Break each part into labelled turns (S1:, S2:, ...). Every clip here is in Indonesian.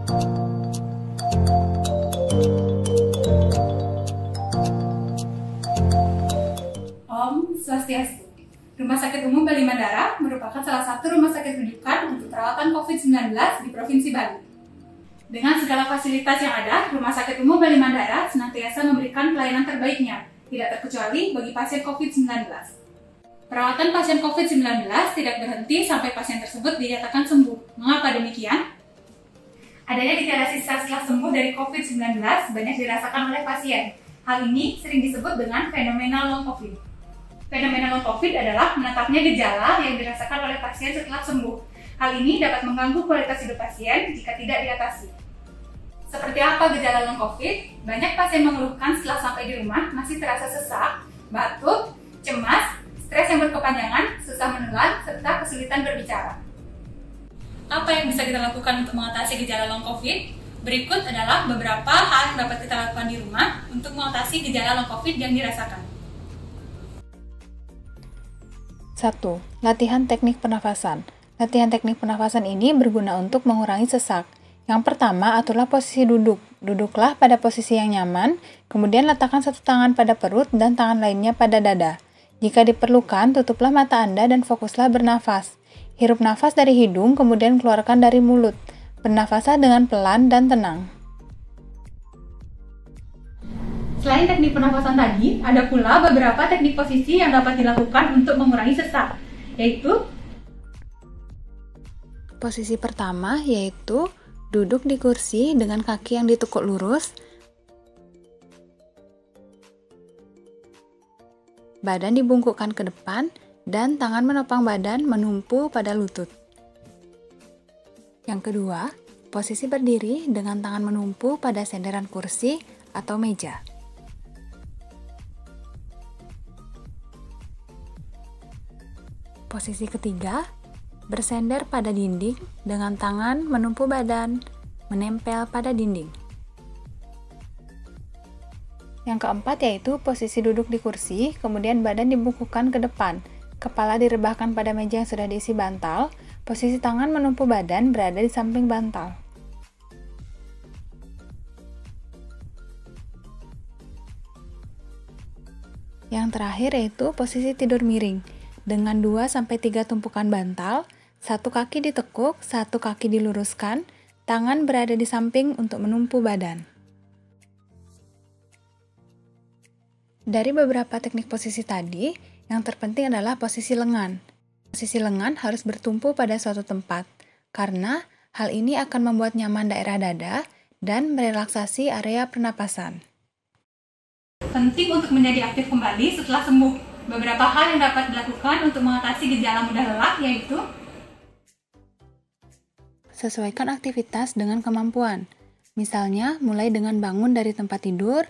S1: Om Swastiastu. Rumah Sakit Umum Bali Mandara merupakan salah satu rumah sakit rujukan untuk perawatan COVID-19 di Provinsi Bali. Dengan segala fasilitas yang ada, Rumah Sakit Umum Bali Mandara senantiasa memberikan pelayanan terbaiknya, tidak terkecuali bagi pasien COVID-19. Perawatan pasien COVID-19 tidak berhenti sampai pasien tersebut dinyatakan sembuh. Mengapa demikian? Adanya gejala sisa setelah sembuh dari COVID-19 banyak dirasakan oleh pasien. Hal ini sering disebut dengan fenomena long COVID. Fenomena long COVID adalah menetapnya gejala yang dirasakan oleh pasien setelah sembuh. Hal ini dapat mengganggu kualitas hidup pasien jika tidak diatasi. Seperti apa gejala long COVID? Banyak pasien mengeluhkan setelah sampai di rumah masih terasa sesak, batuk, cemas, stres yang berkepanjangan, susah menelan, serta kesulitan berbicara. Apa yang bisa kita lakukan untuk mengatasi gejala long COVID? Berikut adalah beberapa hal yang dapat kita lakukan di rumah untuk mengatasi gejala long COVID yang dirasakan.
S2: 1. Latihan teknik pernafasan. Latihan teknik pernafasan ini berguna untuk mengurangi sesak. Yang pertama, aturlah posisi duduk. Duduklah pada posisi yang nyaman, kemudian letakkan satu tangan pada perut dan tangan lainnya pada dada. Jika diperlukan, tutuplah mata Anda dan fokuslah bernafas. Hirup nafas dari hidung, kemudian keluarkan dari mulut. Bernafaslah dengan pelan dan tenang.
S1: Selain teknik pernafasan tadi, ada pula beberapa teknik posisi yang dapat dilakukan untuk mengurangi sesak, yaitu
S2: posisi pertama yaitu duduk di kursi dengan kaki yang ditekuk lurus, badan dibungkukkan ke depan, dan tangan menopang badan menumpu pada lutut. Yang kedua, posisi berdiri dengan tangan menumpu pada senderan kursi atau meja. Posisi ketiga, bersender pada dinding dengan tangan menumpu badan, menempel pada dinding. Yang keempat yaitu posisi duduk di kursi, kemudian badan dibungkukkan ke depan, kepala direbahkan pada meja yang sudah diisi bantal, posisi tangan menumpu badan berada di samping bantal. Yang terakhir yaitu posisi tidur miring, dengan 2-3 tumpukan bantal, satu kaki ditekuk, satu kaki diluruskan, tangan berada di samping untuk menumpu badan. Dari beberapa teknik posisi tadi, yang terpenting adalah posisi lengan. Posisi lengan harus bertumpu pada suatu tempat, karena hal ini akan membuat nyaman daerah dada dan merelaksasi area pernapasan.
S1: Penting untuk menjadi aktif kembali setelah sembuh. Beberapa hal yang dapat dilakukan untuk mengatasi gejala mudah lelah yaitu
S2: sesuaikan aktivitas dengan kemampuan. Misalnya, mulai dengan bangun dari tempat tidur,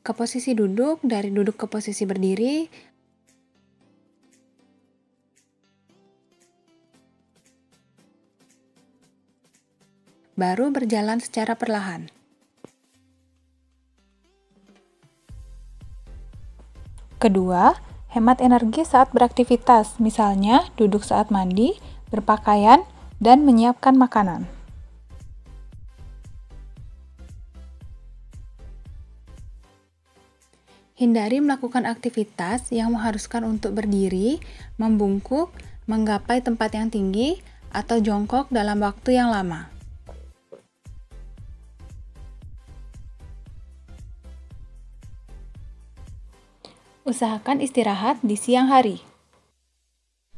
S2: ke posisi duduk, dari duduk ke posisi berdiri, baru berjalan secara perlahan. Kedua, hemat energi saat beraktivitas, misalnya duduk saat mandi, berpakaian, dan menyiapkan makanan. Hindari melakukan aktivitas yang mengharuskan untuk berdiri, membungkuk, menggapai tempat yang tinggi, atau jongkok dalam waktu yang lama. Usahakan istirahat di siang hari.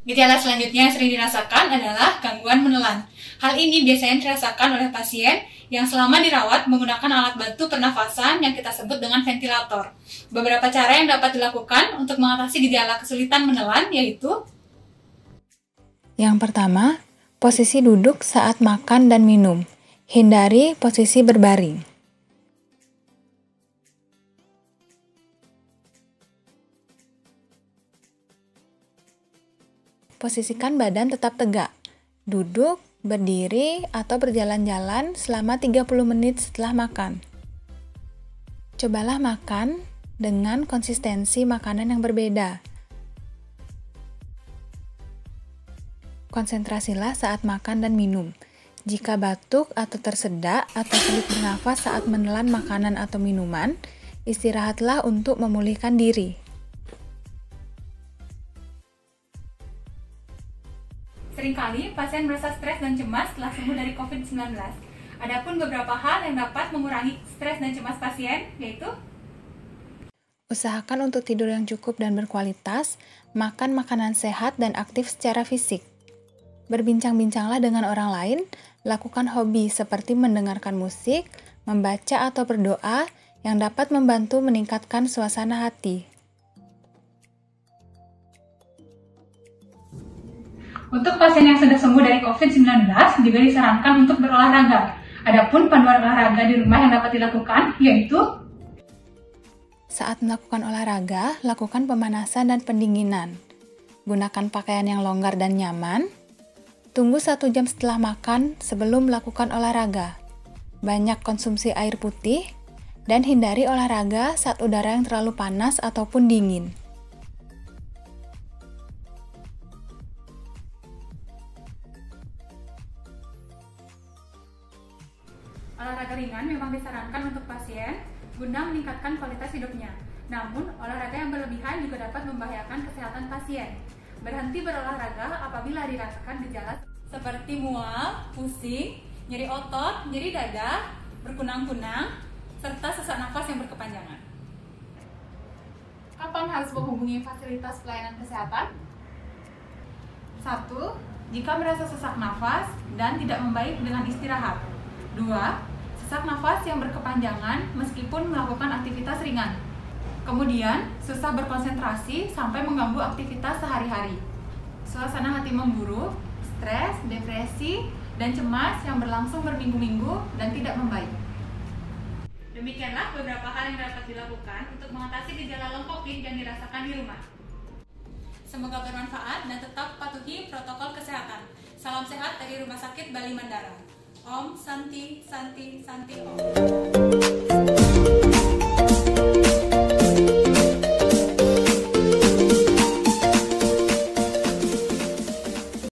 S1: Gejala selanjutnya yang sering dirasakan adalah gangguan menelan. Hal ini biasanya dirasakan oleh pasien yang selama dirawat menggunakan alat bantu pernafasan yang kita sebut dengan ventilator. Beberapa cara yang dapat dilakukan untuk mengatasi gejala kesulitan menelan yaitu:
S2: yang pertama, posisi duduk saat makan dan minum. Hindari posisi berbaring. Posisikan badan tetap tegak. Duduk, berdiri, atau berjalan-jalan selama 30 menit setelah makan. Cobalah makan dengan konsistensi makanan yang berbeda. Konsentrasilah saat makan dan minum. Jika batuk atau tersedak atau sulit bernafas saat menelan makanan atau minuman, istirahatlah untuk memulihkan diri.
S1: Seringkali pasien merasa stres dan cemas setelah sembuh dari COVID-19. Adapun beberapa hal yang dapat mengurangi stres dan cemas pasien, yaitu
S2: usahakan untuk tidur yang cukup dan berkualitas, makan makanan sehat dan aktif secara fisik. Berbincang-bincanglah dengan orang lain, lakukan hobi seperti mendengarkan musik, membaca atau berdoa yang dapat membantu meningkatkan suasana hati.
S1: untuk pasien yang sudah sembuh dari COVID-19 juga disarankan untuk berolahraga. Adapun panduan olahraga di rumah yang dapat dilakukan yaitu
S2: saat melakukan olahraga, lakukan pemanasan dan pendinginan. Gunakan pakaian yang longgar dan nyaman. Tunggu 1 jam setelah makan sebelum melakukan olahraga. Banyak konsumsi air putih dan hindari olahraga saat udara yang terlalu panas ataupun dingin.
S1: olahraga ringan memang disarankan untuk pasien guna meningkatkan kualitas hidupnya. Namun, olahraga yang berlebihan juga dapat membahayakan kesehatan pasien. Berhenti berolahraga apabila dirasakan gejala seperti mual, pusing, nyeri otot, nyeri dada, berkunang-kunang, serta sesak nafas yang berkepanjangan. Kapan harus menghubungi fasilitas pelayanan kesehatan? 1. Jika merasa sesak nafas dan tidak membaik dengan istirahat. 2. Sesak nafas yang berkepanjangan meskipun melakukan aktivitas ringan. Kemudian, susah berkonsentrasi sampai mengganggu aktivitas sehari-hari. Suasana hati memburuk, stres, depresi, dan cemas yang berlangsung berminggu-minggu dan tidak membaik. Demikianlah beberapa hal yang dapat dilakukan untuk mengatasi gejala long COVID yang dirasakan di rumah. Semoga bermanfaat dan tetap patuhi protokol kesehatan. Salam sehat dari Rumah Sakit Bali Mandara. Om Santi Santi Santi Om.